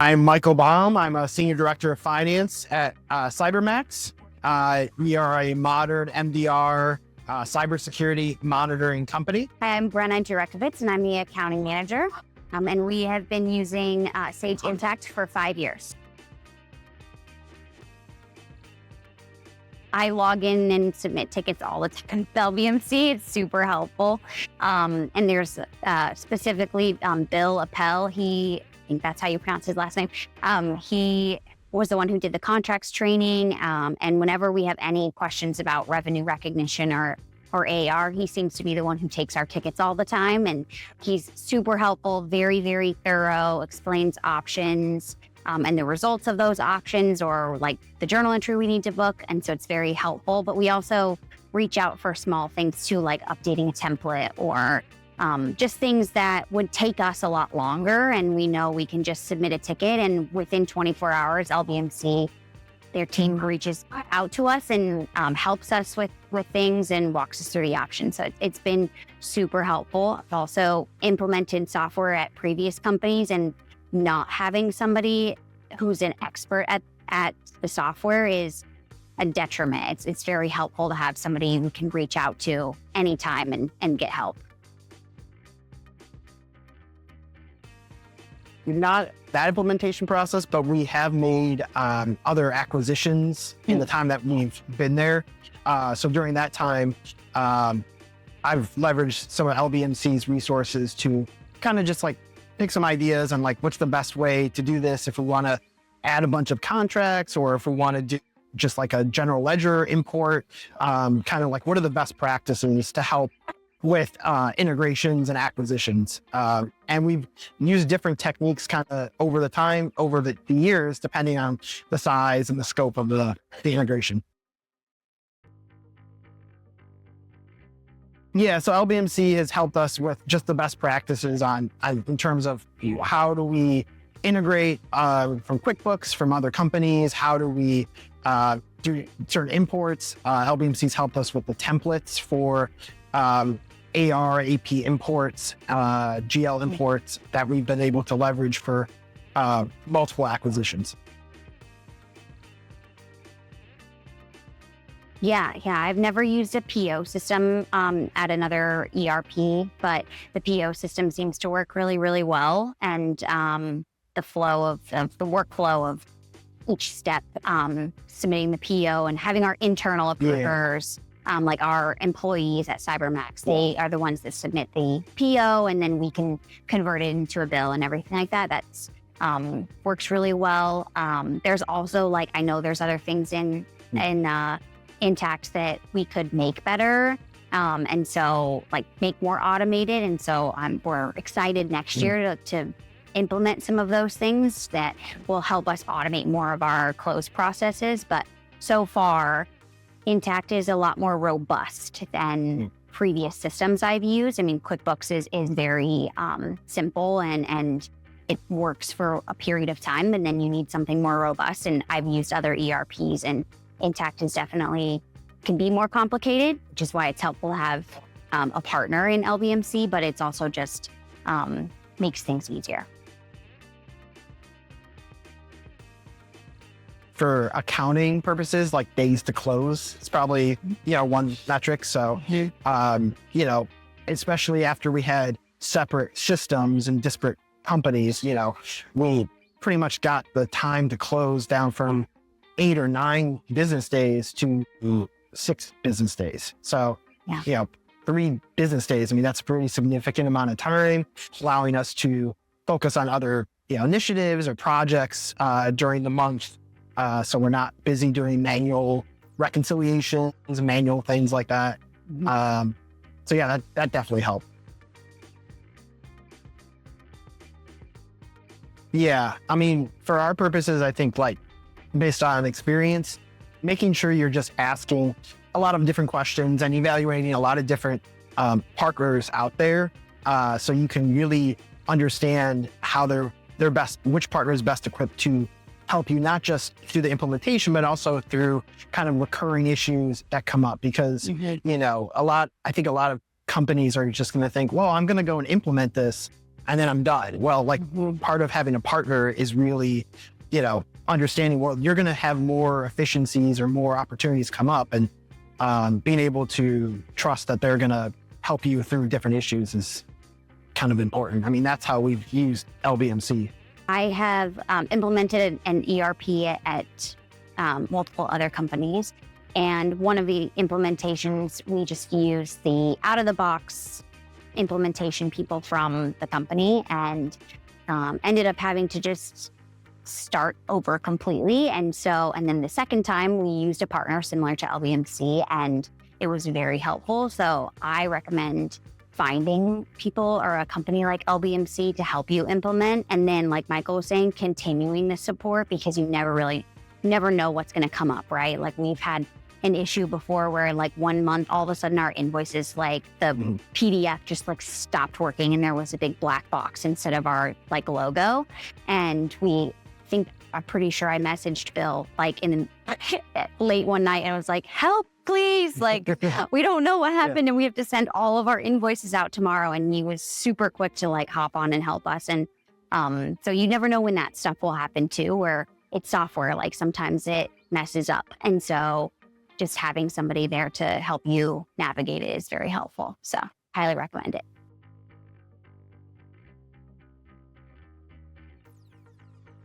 I'm Michael Baum. I'm a Senior Director of Finance at Cybermaxx. We are a modern MDR cybersecurity monitoring company. Hi, I'm Brenna Jurekovitz, and I'm the accounting manager. And we have been using Sage Intacct for 5 years. I log in and submit tickets all the time with LBMC. It's super helpful. And there's specifically Bill Appel. I think that's how you pronounce his last name. He was the one who did the contracts training. And whenever we have any questions about revenue recognition or AR, he seems to be the one who takes our tickets all the time. And he's super helpful, very, very thorough, explains options and the results of those options, or like the journal entry we need to book. And so it's very helpful. But we also reach out for small things too, like updating a template or just things that would take us a lot longer. And we know we can just submit a ticket, and within 24 hours, LBMC, their team reaches out to us and helps us with things and walks us through the options. So it's been super helpful. I've also implemented software at previous companies, and not having somebody who's an expert at the software is a detriment. It's very helpful to have somebody who can reach out to anytime and get help. Not that implementation process, but we have made other acquisitions in the time that we've been there. So during that time, I've leveraged some of LBMC's resources to kind of just like pick some ideas on like what's the best way to do this if we want to add a bunch of contracts, or if we want to do just like a general ledger import, kind of like what are the best practices to help with integrations and acquisitions. And we've used different techniques kind of over the years, depending on the size and the scope of the integration. Yeah, so LBMC has helped us with just the best practices in terms of how do we integrate from QuickBooks, from other companies, how do we do certain imports. LBMC's helped us with the templates for AR, AP imports, GL imports that we've been able to leverage for multiple acquisitions. Yeah, I've never used a PO system at another ERP, but the PO system seems to work really, really well. And the workflow of each step, submitting the PO and having our internal approvers, like our employees at Cybermaxx, they are the ones that submit the PO, and then we can convert it into a bill and everything like that. That's works really well. There's also I know there's other things in Intacct that we could make better, and so make more automated. And so we're excited next year to implement some of those things that will help us automate more of our close processes. But so far, Intacct is a lot more robust than previous systems I've used. I mean, QuickBooks is very simple and it works for a period of time, and then you need something more robust. And I've used other ERPs, and Intacct is definitely can be more complicated, which is why it's helpful to have a partner in LBMC, but it's also just makes things easier. For accounting purposes, like days to close, it's probably, one metric. So, especially after we had separate systems and disparate companies, we pretty much got the time to close down from 8 or 9 business days to 6 business days. So, 3 business days. I mean, that's a pretty significant amount of time, allowing us to focus on other, initiatives or projects during the month. So we're not busy doing manual reconciliations, manual things like that. So yeah, that definitely helped. Yeah, I mean, for our purposes, I think based on experience, making sure you're just asking a lot of different questions and evaluating a lot of different partners out there, so you can really understand how they're best, which partner is best equipped to help you, not just through the implementation, but also through kind of recurring issues that come up. Because, I think a lot of companies are just going to think, well, I'm going to go and implement this and then I'm done. Well, like part of having a partner is really, understanding, well, you're going to have more efficiencies or more opportunities come up, and being able to trust that they're going to help you through different issues is kind of important. I mean, that's how we've used LBMC. I have implemented an ERP at multiple other companies. And one of the implementations, we just used the out-of-the-box implementation people from the company, and ended up having to just start over completely. And then the second time we used a partner similar to LBMC, and it was very helpful. So I recommend finding people or a company like LBMC to help you implement. And then, like Michael was saying, continuing the support, because you never know what's going to come up, right? Like we've had an issue before where like 1 month, all of a sudden our invoices, like the PDF just like stopped working and there was a big black box instead of our like logo. And I'm pretty sure I messaged Bill like in late one night, and I was like, help, please. Like, we don't know what happened and we have to send all of our invoices out tomorrow. And he was super quick to like hop on and help us. And so you never know when that stuff will happen too, where it's software, like sometimes it messes up. And so just having somebody there to help you navigate it is very helpful. So highly recommend it.